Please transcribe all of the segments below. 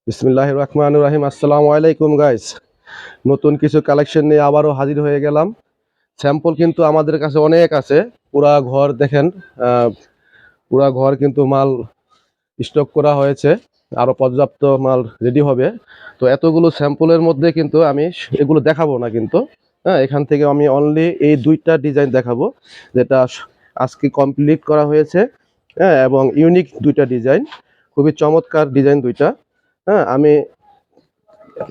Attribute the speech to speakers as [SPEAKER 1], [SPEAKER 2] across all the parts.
[SPEAKER 1] বিসমিল্লাহির রহমানির রহিম। আসসালামু আলাইকুম গাইস। নতুন কিছু কালেকশন নিয়ে আবারও হাজির হয়ে গেলাম। স্যাম্পল কিন্তু আমাদের কাছে অনেক আছে। পুরা ঘর দেখেন, আহ, পুরা ঘর কিন্তু মাল স্টক করা হয়েছে। আরো পর্যাপ্ত মাল রেডি হবে। তো এতগুলো স্যাম্পলের মধ্যে কিন্তু আমি এগুলো দেখাবো না কিন্তু। হ্যাঁ, এখান থেকে আমি অনলি এই দুইটা ডিজাইন দেখাবো, যেটা আজকে কমপ্লিট করা হয়েছে। হ্যাঁ, এবং ইউনিক দুইটা ডিজাইন, খুবই চমৎকার ডিজাইন দুইটা। হ্যাঁ, আমি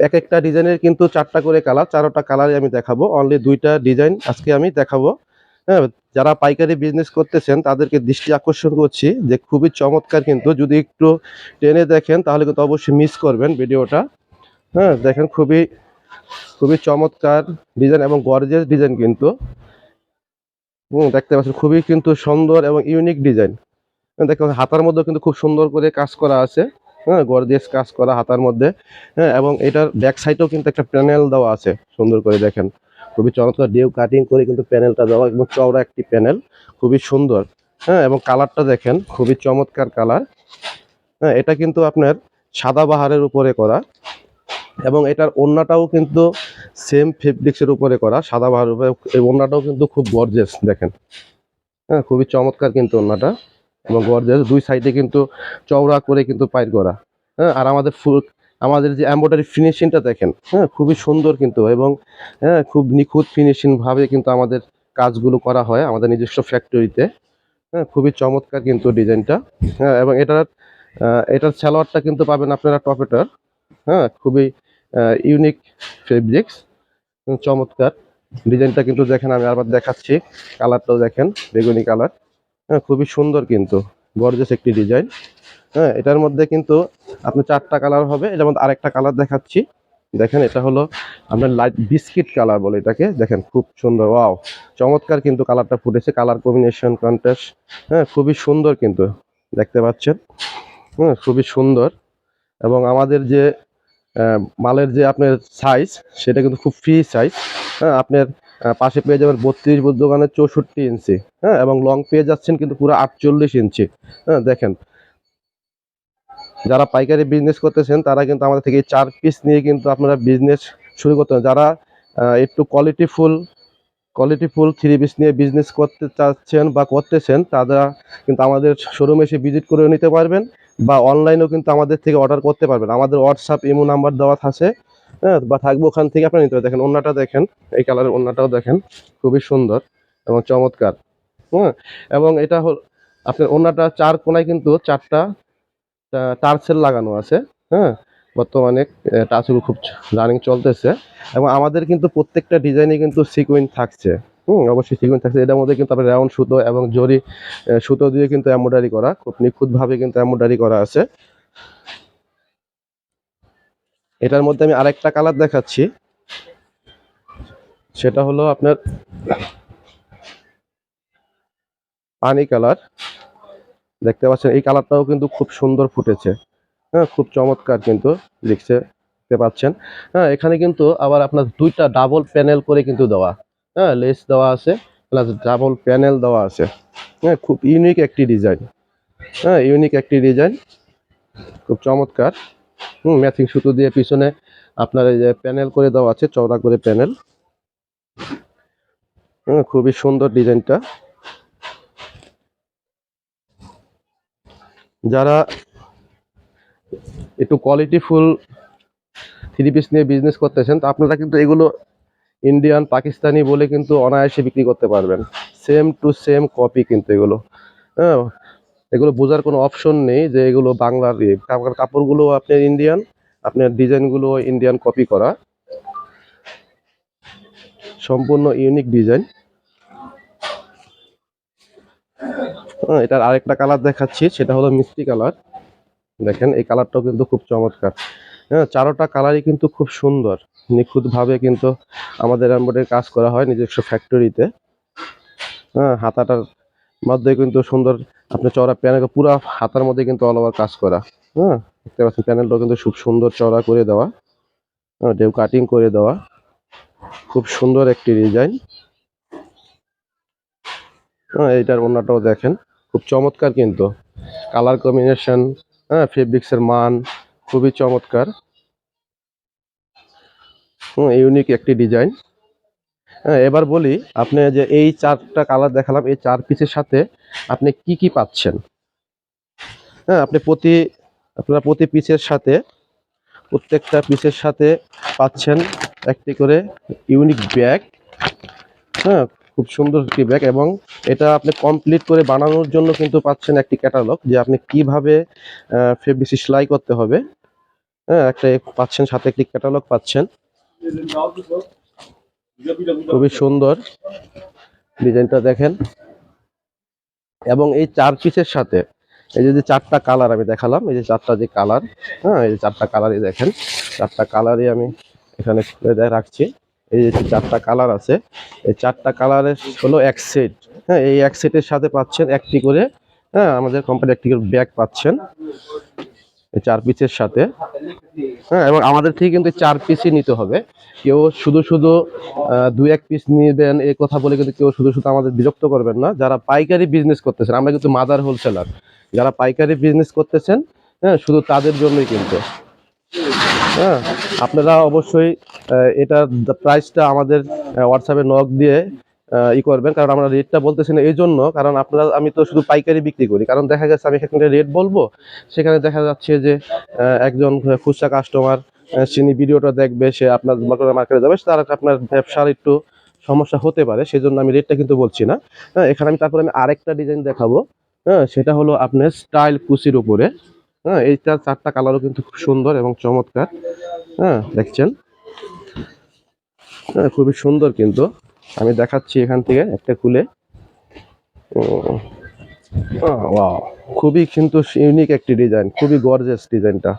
[SPEAKER 1] এক একটা ডিজাইনের কিন্তু চারটা করে কালার, চারটা কালারই আমি দেখাবো। অনলি দুইটা ডিজাইন আজকে আমি দেখাবো। হ্যাঁ, যারা পাইকারি বিজনেস করতেছেন তাদেরকে দৃষ্টি আকর্ষণ করছি যে খুবই চমৎকার, কিন্তু যদি একটু টেনে দেখেন তাহলে কিন্তু অবশ্যই মিস করবেন ভিডিওটা। হ্যাঁ, দেখেন খুবই খুবই চমৎকার ডিজাইন এবং গর্জিয়াস ডিজাইন কিন্তু। দেখতে পাচ্ছেন খুবই কিন্তু সুন্দর এবং ইউনিক ডিজাইন। দেখতে পাচ্ছেন হাতার মধ্যে কিন্তু খুব সুন্দর করে কাজ করা আছে। হ্যাঁ, গর্জিয়াস কাজ করা হাতার মধ্যে। হ্যাঁ, এবং এটার ব্যাক সাইডেও কিন্তু একটা প্যানেল দেওয়া আছে সুন্দর করে, দেখেন খুবই চমৎকার ডিউ কাটিং করে কিন্তু প্যানেলটা দেওয়া, এবং চওড়া একটি প্যানেল, খুবই সুন্দর। হ্যাঁ, এবং কালারটা দেখেন খুবই চমৎকার কালার। হ্যাঁ, এটা কিন্তু আপনার সাদা বাহারের উপরে করা, এবং এটার ওড়নাটাও কিন্তু সেম ফেব্রিক্সের উপরে করা, সাদা বাহারের উপরে। এই ওড়নাটাও কিন্তু খুব গর্জিয়াস দেখেন। হ্যাঁ, খুবই চমৎকার কিন্তু ওড়নাটা, এবং গর্জিয়াস দুই সাইডে কিন্তু চওড়া করে কিন্তু পাইর করা। হ্যাঁ, আর আমাদের যে এমব্রয়ডারি ফিনিশিংটা দেখেন, হ্যাঁ খুবই সুন্দর কিন্তু, এবং হ্যাঁ খুব নিখুঁত ফিনিশিং ভাবে কিন্তু আমাদের কাজগুলো করা হয় আমাদের নিজস্ব ফ্যাক্টরিতে। হ্যাঁ, খুবই চমৎকার কিন্তু ডিজাইনটা। হ্যাঁ, এবং এটার সালোয়ারটা কিন্তু পাবেন আপনারা টপেটার। হ্যাঁ, খুবই ইউনিক ফেব্রিক্স, চমৎকার ডিজাইনটা কিন্তু দেখেন। আমি আবার দেখাচ্ছি, কালারটাও দেখেন বেগুনি কালার। হ্যাঁ, খুবই সুন্দর কিন্তু, গর্জিয়াস একটি ডিজাইন। হ্যাঁ, এটার মধ্যে কিন্তু আপনি চারটা কালার হবে। এটার মধ্যে আরেকটা কালার দেখাচ্ছি, দেখেন এটা হলো আপনার লাইট বিস্কিট কালার বলে এটাকে। দেখেন খুব সুন্দর, ওয়াও চমৎকার কিন্তু কালারটা ফুটেছে, কালার কম্বিনেশন কন্ট্রাস্ট। হ্যাঁ, খুবই সুন্দর কিন্তু, দেখতে পাচ্ছেন। হ্যাঁ, খুবই সুন্দর। এবং আমাদের যে মালের যে আপনার সাইজ, সেটা কিন্তু খুব ফ্রি সাইজ। হ্যাঁ, আপনার পাশে পেয়ে যাবেন 32, দোকানে 64 ইঞ্চি। হ্যাঁ, এবং লং পেয়ে যাচ্ছেন কিন্তু পুরো 48 ইঞ্চি। হ্যাঁ, দেখেন যারা পাইকারি বিজনেস করতেছেন তারা কিন্তু আমাদের থেকে 4 পিস নিয়ে কিন্তু আপনারা বিজনেস শুরু করতে পারেন। যারা একটু কোয়ালিটিফুল 3 পিস নিয়ে বিজনেস করতে চাচ্ছেন বা করতেছেন, তারা কিন্তু আমাদের শোরুমে এসে ভিজিট করে নিতে পারবেন, বা অনলাইনেও কিন্তু আমাদের থেকে অর্ডার করতে পারবেন। আমাদের হোয়াটসঅ্যাপ ইমো নাম্বার দেওয়া আছে। হ্যাঁ, বা থাকবে, ওখান থেকে আপনি নিতে পারেন। দেখেন ওন্নাটা দেখেন, এই কালারের ওন্নাটাও দেখেন খুবই সুন্দর এবং চমৎকার। হ্যাঁ, এবং এটা হল আপনার ওন্নাটা চার কোনায় কিন্তু চারটা টার্সেল লাগানো আছে। হ্যাঁ, বর্তমানে টার্সেল খুব রানিং চলতেছে। এবং আমাদের কিন্তু প্রত্যেকটা ডিজাইনে কিন্তু সিকুয়েন্স থাকছে। অবশ্যই সিকুয়েন্স থাকছে। এটার মধ্যে কিন্তু আপনার রাউন্ড সুতো এবং জরি সুতো দিয়ে কিন্তু এমব্রয়ডারি করা, খুব নিখুঁতভাবে কিন্তু এমব্রয়ডারি করা আছে। এটার মধ্যে আমি আরেকটা কালার দেখাচ্ছি, সেটা হলো আপনার পানি কালার। দেখতে পাচ্ছেন এই কালারটাও কিন্তু খুব সুন্দর ফুটেছে। হ্যাঁ, খুব চমৎকার কিন্তু লিখছে, দেখতে পাচ্ছেন। হ্যাঁ, এখানে কিন্তু আবার আপনার দুইটা ডাবল প্যানেল করে কিন্তু দেওয়া। হ্যাঁ, লেস দেওয়া আছে, প্লাস ডাবল প্যানেল দেওয়া আছে। হ্যাঁ, খুব ইউনিক একটি ডিজাইন। হ্যাঁ, ইউনিক একটি ডিজাইন, খুব চমৎকার। ম্যাচিং সুতো দিয়ে পিছনে আপনার এই যে প্যানেল করে দেওয়া আছে, চওড়া করে প্যানেল। খুবই সুন্দর ডিজাইনটা। যারা একটু কোয়ালিটিফুল 3 পিস নিয়ে বিজনেস করতেছেন, তো আপনারা কিন্তু এগুলো ইন্ডিয়ান পাকিস্তানি বলে কিন্তু অনায়াসে বিক্রি করতে পারবেন। সেম টু সেম কপি কিন্তু এগুলো। হ্যাঁ, এগুলো বোঝার কোনো অপশন নেই যে এগুলো বাংলার কাপড়গুলো আপনার ইন্ডিয়ান, আপনার ডিজাইনগুলো ইন্ডিয়ান কপি করা, সম্পূর্ণ ইউনিক ডিজাইন। হ্যাঁ, এটার আরেকটা কালার দেখাচ্ছি, সেটা হলো মিষ্টি কালার। দেখেন এই কালারটাও কিন্তু খুব চমৎকার। হ্যাঁ, চারোটা কালারই কিন্তু খুব সুন্দর, নিখুঁতভাবে কিন্তু আমাদের এমব্রয়ডারি কাজ করা হয় নিজস্ব ফ্যাক্টরিতে। হ্যাঁ, হাতাটার মধ্যে কিন্তু সুন্দর আপনার চওড়া প্যানেল, পুরো হাতার মধ্যে কিন্তু অল ওভার কাজ করা। হ্যাঁ, দেখতে পাচ্ছেন প্যানেলটাও কিন্তু খুব সুন্দর চওড়া করে দেওয়া। হ্যাঁ, ডেউ কাটিং করে দেওয়া, খুব সুন্দর একটি ডিজাইন। হ্যাঁ, এইটার ওড়নাটাও দেখেন খুব চমৎকার কিন্তু, কালার কম্বিনেশন, হ্যাঁ ফেব্রিক্সের মান খুবই চমৎকার, ইউনিক একটি ডিজাইন। হ্যাঁ, এবার বলি আপনি যে এই 4টা কালার দেখালাম, এই 4 পিসের সাথে আপনি কি কি পাচ্ছেন। হ্যাঁ, আপনারা প্রতি পিসের সাথে, প্রত্যেকটা পিসের সাথে পাচ্ছেন একটি করে ইউনিক ব্যাগ। হ্যাঁ, খুব সুন্দর একটি ব্যাগ, এবং এটা আপনি কমপ্লিট করে বানানোর জন্য কিন্তু পাচ্ছেন একটি ক্যাটালগ, যে আপনি কিভাবে ফেব্রিক সেলাই করতে হবে। হ্যাঁ, একটা পাচ্ছেন, সাথে একটি ক্যাটালগ পাচ্ছেন। খুবই সুন্দর ডিজাইনটা দেখেন। এবং এই 4 পিসের সাথে এই যে 4টা কালার আমি দেখালাম, এই যে 4টা যে কালার, হ্যাঁ, এই যে 4টা কালারই দেখেন, 4টা কালারই আমি এখানে খুলে রাখছি। এই যে 4টা কালার আছে, এই 4টা কালারের হলো এক সেট। হ্যাঁ, এই এক সেটের সাথে পাচ্ছেন একটি করে, হ্যাঁ, আমাদের কোম্পানি একটি করে ব্যাগ পাচ্ছেন এই 4 পিসের সাথে। হ্যাঁ, এবং আমাদের থেকে কিন্তু 4 পিসই নিতে হবে। কেউ শুধু শুধু 2-1 পিস নিবেন এই কথা বলে কিন্তু কেউ শুধু শুধু আমাদের বিরক্ত করবেন না। যারা পাইকারি বিজনেস করতেছেন, আমরা কিন্তু মাদার হোলসেলার, যারা পাইকারি বিজনেস করতেছেন, হ্যাঁ, শুধু তাদের জন্যই কিন্তু। হ্যাঁ, আপনারা অবশ্যই এটার প্রাইসটা আমাদের হোয়াটসঅ্যাপে নক দিয়ে করবেন, কারণ আমরা রেটটা বলতেছি না এই জন্য, কারণ আমি তো শুধু পাইকারি বিক্রি করি, কারণ দেখা গেছে আমি সেখানে রেট বলবো, সেখানে দেখা যাচ্ছে যে একজন খুচরা কাস্টমার তিনি ভিডিওটা দেখবে, সে আপনার মার্কেটে যাবে, তার আপনার ব্যবসার একটু সমস্যা হতে পারে, সেই জন্য আমি রেটটা কিন্তু বলছি না। হ্যাঁ, এখানে তারপরে আমি আরেকটা ডিজাইন দেখাবো। হ্যাঁ, সেটা হলো আপনার স্টাইল কুচির উপরে। হ্যাঁ, এইটা 4টা কালারও কিন্তু খুব সুন্দর এবং চমৎকার। হ্যাঁ, দেখছেন, হ্যাঁ, খুবই সুন্দর কিন্তু। আমি দেখাচ্ছি এখান থেকে একটা খুলে। ওয়াও, খুবই কিন্তু ইউনিক একটি ডিজাইন, খুবই গর্জিয়াস ডিজাইনটা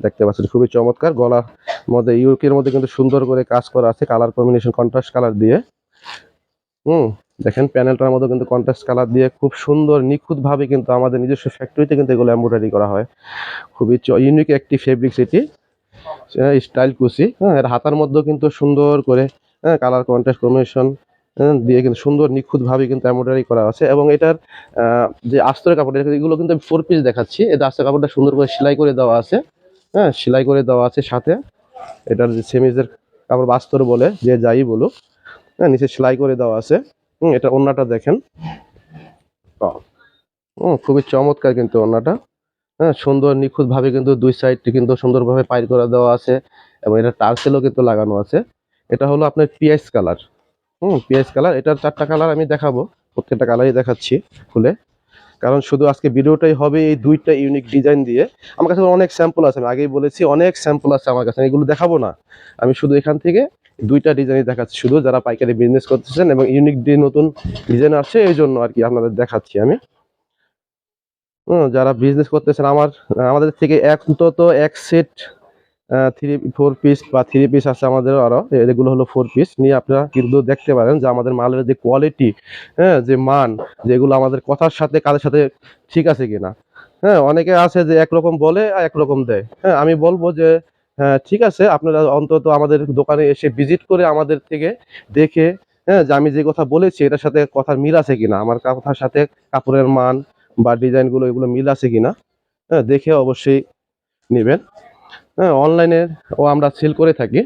[SPEAKER 1] দেখতে পাচ্ছেন, খুবই চমৎকার। গলার মধ্যে ইউকের মধ্যে কিন্তু সুন্দর করে কাজ করা আছে, কালার কম্বিনেশন কন্ট্রাস্ট কালার দিয়ে। দেখেন প্যানেলটার মধ্যে কিন্তু কন্ট্রাস্ট কালার দিয়ে খুব সুন্দর নিখুঁত ভাবে কিন্তু আমাদের নিজস্ব ফ্যাক্টরিতে কিন্তু এগুলো এমব্রয়ডারি করা হয়। খুবই ইউনিক একটি ফেব্রিক্স এটি, স্টাইল কুচি। হ্যাঁ, এর হাতার মধ্যেও কিন্তু সুন্দর করে, হ্যাঁ, কালার কন্ট্রাস্ট কম্বিনেশন দিয়ে কিন্তু সুন্দর নিখুঁত ভাবে কিন্তু এমব্রয়ডারি করা আছে। এবং এটার যে আস্তরের কাপড়, এগুলো কিন্তু আমি 4 পিস দেখাচ্ছি, এই আস্তরের কাপড়টা সুন্দর করে সেলাই করে দেওয়া আছে। হ্যাঁ, সেলাই করে দেওয়া আছে সাথে। এটার যে সেমিজের কাপড় বা আস্তর বলে, যে যাই বলুক, হ্যাঁ, নিচে সেলাই করে দেওয়া আছে। এটা ওড়নাটা দেখেন, খুবই চমৎকার কিন্তু ওড়নাটা। হ্যাঁ, সুন্দর নিখুঁত ভাবে কিন্তু 2 সাইডটি কিন্তু সুন্দরভাবে পাইর করে দেওয়া আছে, এবং এটা টার্সেলও কিন্তু লাগানো আছে। এটা হলো আপনার পিএস কালার। পিএস কালার, এটার 4টা কালার আমি দেখাবো, প্রত্যেকটা কালারই দেখাচ্ছি খুলে, কারণ শুধু আজকে ভিডিওটাই হবে এই 2টা ইউনিক ডিজাইন দিয়ে। আমার কাছে অনেক স্যাম্পল আছে, আমি আগেই বলেছি অনেক স্যাম্পল আছে আমার কাছে, এগুলো দেখাবো না। আমি শুধু এখান থেকে 2টা ডিজাইনই দেখাচ্ছি, শুধু যারা পাইকারি বিজনেস করতেছেন এবং ইউনিক নতুন ডিজাইন আসছে এই জন্য আর কি আপনাদের দেখাচ্ছি আমি। যারা বিজনেস করতেছেন আমাদের থেকে অন্তত এক সেট 3-4 পিস বা 3 পিস আছে আমাদের, আরো এগুলো হলো 4 পিস নিয়ে আপনারা কিন্তু দেখতে পারেন যে আমাদের মালের যে কোয়ালিটি, হ্যাঁ, যে মান, যেগুলো আমাদের কথার সাথে কাজের সাথে ঠিক আছে কিনা। হ্যাঁ, অনেকে আছে যে একরকম বলে আর একরকম দেয়। হ্যাঁ, আমি বলবো যে হ্যাঁ, ঠিক আছে, আপনারা অন্তত আমাদের দোকানে এসে ভিজিট করে আমাদের থেকে দেখে, হ্যাঁ, যে আমি যে কথা বলেছি এটার সাথে কথার মিল আছে কিনা, আমার কথার সাথে কাপড়ের মান বা ডিজাইনগুলো এগুলো মিল আছে কিনা, হ্যাঁ, দেখে অবশ্যই নেবেন। হ্যাঁ, অনলাইনে আমরা সেল করে থাকি।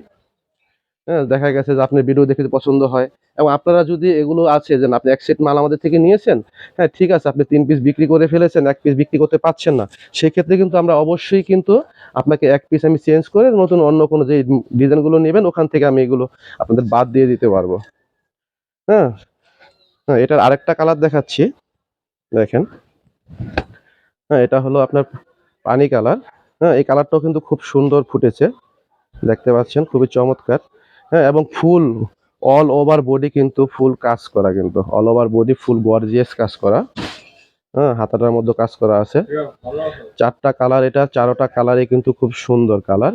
[SPEAKER 1] হ্যাঁ, দেখা গেছে যে আপনি ভিডিও দেখে যদি পছন্দ হয়, এবং আপনারা যদি এগুলো আছে যে আপনি এক সেট মাল আমাদের থেকে নিয়েছেন, হ্যাঁ, ঠিক আছে, আপনি 3 পিস বিক্রি করে ফেলেছেন, 1 পিস বিক্রি করতে পারছেন না, সেক্ষেত্রে কিন্তু আমরা অবশ্যই কিন্তু আপনাকে 1 পিস আমি চেঞ্জ করে নতুন অন্য কোনো যে ডিজাইনগুলো নেবেন ওখান থেকে আমি এগুলো আপনাদের বাদ দিয়ে দিতে পারবো। হ্যাঁ, হ্যাঁ, এটার আরেকটা কালার দেখাচ্ছি, দেখেন। হ্যাঁ, এটা হলো আপনার পানি কালার। হ্যাঁ, এই কালারটাও কিন্তু খুব সুন্দর ফুটেছে, দেখতে পাচ্ছেন, খুবই চমৎকার। হ্যাঁ, এবং ফুল অল ওভার বডি কিন্তু ফুল কাজ করা, কিন্তু অল ওভার বডি ফুল গর্জিয়াস কাজ করা। হ্যাঁ, হাতাটার মধ্যে কাজ করা আছে। 4টা কালার, এটা 4টা কালারই কিন্তু খুব সুন্দর কালার।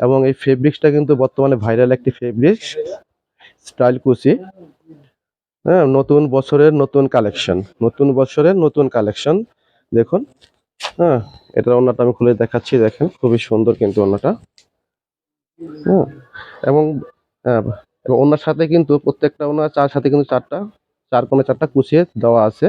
[SPEAKER 1] এবং এই ফেব্রিক্সটা কিন্তু বর্তমানে ভাইরাল একটি ফেব্রিক্স, স্টাইল কুচি। হ্যাঁ, নতুন বছরের নতুন কালেকশন, নতুন বছরের নতুন কালেকশন, দেখুন। হ্যাঁ, এটার ওড়নাটা আমি খুলে দেখাচ্ছি, দেখেন খুবই সুন্দর কিন্তু ওড়নাটা। হ্যাঁ, এবং হ্যাঁ, এবং ওনার সাথে কিন্তু প্রত্যেকটা ওনার সাথে কিন্তু 4 কোণে 4টা কুচিয়ে দেওয়া আছে।